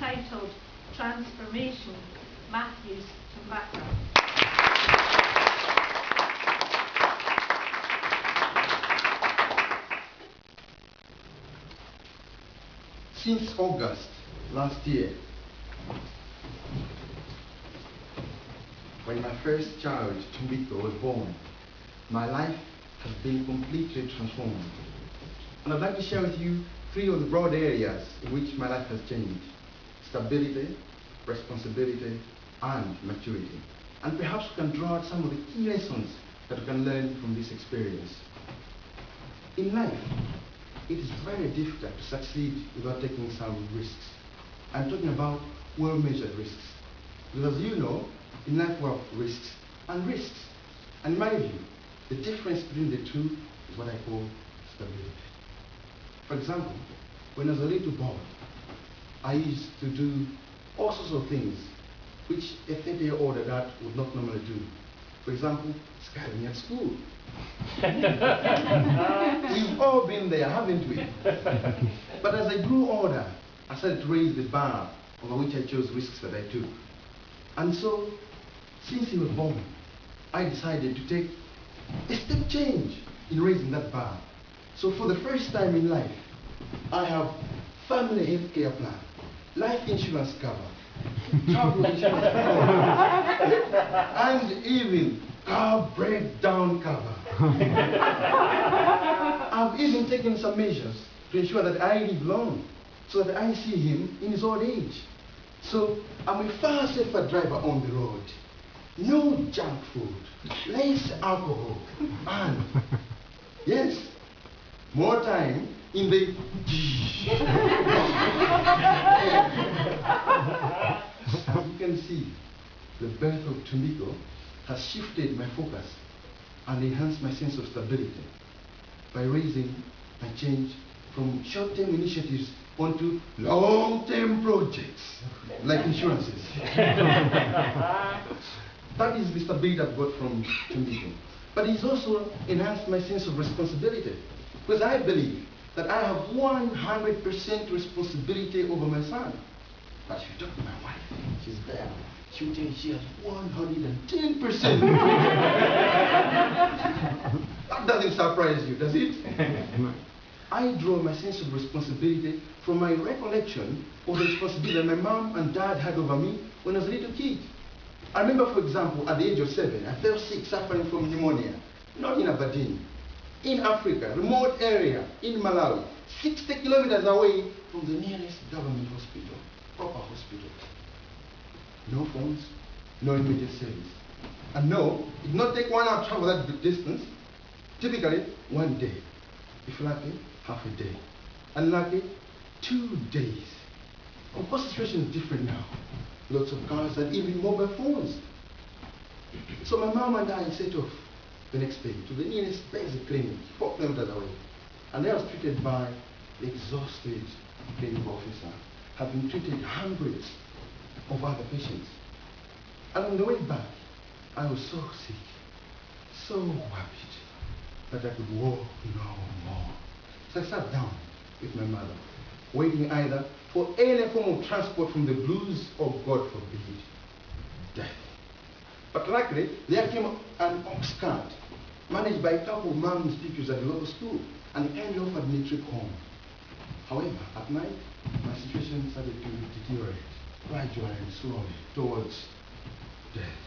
entitled Transformation, Matthew's Mtumbuka. Since August last year, when my first child, Mtumbuka, was born, my life has been completely transformed. And I'd like to share with you 3 of the broad areas in which my life has changed: stability, responsibility, and maturity. And perhaps we can draw out some of the key lessons that we can learn from this experience. In life, it is very difficult to succeed without taking some risks. I'm talking about well-measured risks. Because as you know, in life we have risks and risks. And in my view, the difference between the two is what I call stability. For example, when I was a little boy, I used to do all sorts of things which a 30-year-old adult would not normally do. For example, skiving at school. We've all been there, haven't we? But as I grew older, I started to raise the bar over which I chose risks that I took. And so, since he was born, I decided to take a step change in raising that bar. So for the first time in life, I have family health care plan, life insurance cover, travel insurance cover, and even car breakdown cover. I've even taken some measures to ensure that I live long, so that I see him in his old age. So I'm a far safer driver on the road. No junk food, less alcohol, and yes, more time in the As you can see, the birth of Mtumbuka has shifted my focus and enhanced my sense of stability by raising my change from short-term initiatives onto long-term projects like insurances. That is the stability I've got from Mtumbuka. But it's also enhanced my sense of responsibility, because I believe that I have 100% responsibility over my son. But if you talk to my wife, she's there, she will tell you she has 110%. That doesn't surprise you, does it? I draw my sense of responsibility from my recollection of the responsibility that my mom and dad had over me when I was a little kid. I remember, for example, at the age of 7, I fell sick suffering from pneumonia, not in Aberdeen, in Africa, remote area, in Malawi, 60 kilometers away from the nearest government hospital, proper hospital. No phones, no immediate service. And no, it did not take 1 hour to travel that distance. Typically, 1 day. If lucky, half a day. Unlucky, 2 days. Of course, the situation is different now. Lots of cars and even mobile phones. So my mom and I set off the next day to the nearest basic clinic, 4 kilometers away. And I was treated by the exhausted clinical officer, having treated hundreds of other patients. And on the way back, I was so sick, so worried, that I could walk no more. So I sat down with my mother, waiting either for any form of transport from the blues or, God forbid, death. But luckily, there came an ox cart managed by a couple of moms teachers at the local school, and they kindly offered me a trip home. However, at night, my situation started to deteriorate, gradually and slowly, towards death.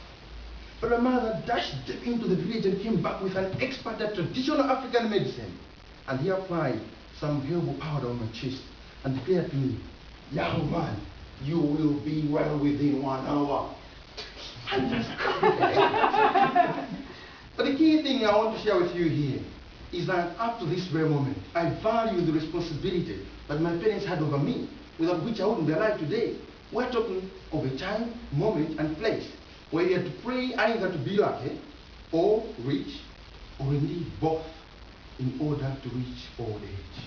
But my mother dashed deep into the village and came back with an expert at traditional African medicine. And he applied some herbal powder on my chest and declared to me, "Young man, you will be well within 1 hour." I just But the key thing I want to share with you here is that up to this very moment, I value the responsibility that my parents had over me, without which I wouldn't be alive today. We're talking of a time, moment, and place where you had to pray either to be lucky, or rich, or indeed both, in order to reach old age.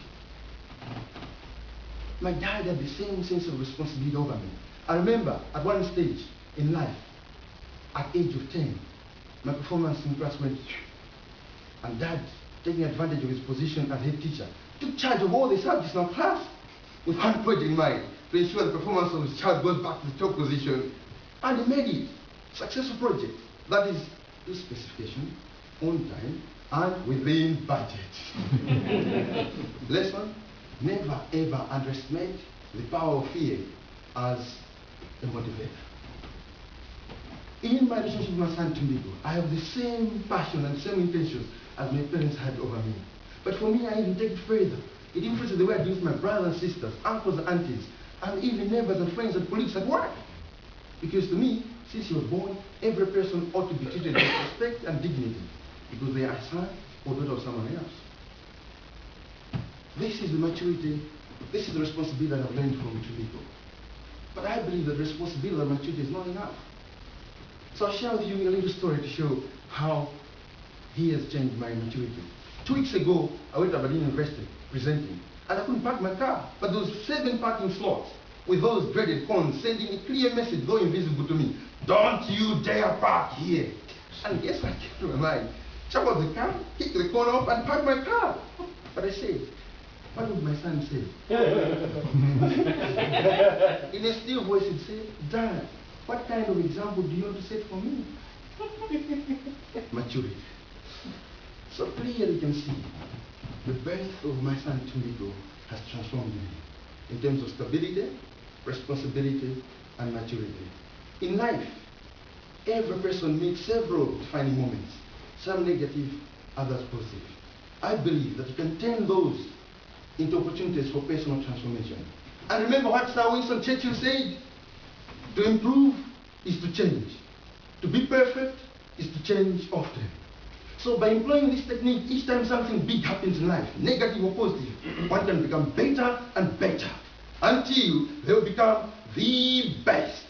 My dad had the same sense of responsibility over me. I remember at one stage in life, at age of 10, my performance in class went, and Dad, taking advantage of his position as head teacher, took charge of all the subjects in our class with one project in mind: to ensure the performance of his child goes back to the top position. And he made it. Successful project. That is to specification, on time, and within budget. Lesson, never ever underestimate the power of fear as a motivator. In my relationship with my son Mtumbuka, I have the same passion and same intentions as my parents had over me. But for me, I even take it further. It influences the way I deal with my brothers and sisters, uncles and aunties, and even neighbors and friends and colleagues at work. Because to me, since you were born, every person ought to be treated with respect and dignity, because they are a son or daughter of someone else. This is the maturity, this is the responsibility that I've learned from Mtumbuka. But I believe that responsibility and maturity is not enough. So I'll share with you a little story to show how he has changed my maturity. 2 weeks ago, I went to Aberdeen University presenting, and I couldn't park my car, but there was 7 parking slots with those dreaded cones sending a clear message, though invisible to me. Don't you dare park here. And guess what came to my mind? Jump out the car, kick the cone off, and park my car. But I said, what would my son say? In a still voice, he'd say, Dad, what kind of example do you want to set for me? Maturity. So clearly you can see the birth of my son Mtumbuka has transformed me in terms of stability, responsibility, and maturity. In life, every person meets several defining moments, some negative, others positive. I believe that you can turn those into opportunities for personal transformation. And remember what Sir Winston Churchill said? To improve is to change. To be perfect is to change often. So by employing this technique, each time something big happens in life, negative or positive, one can become better and better until they will become the best.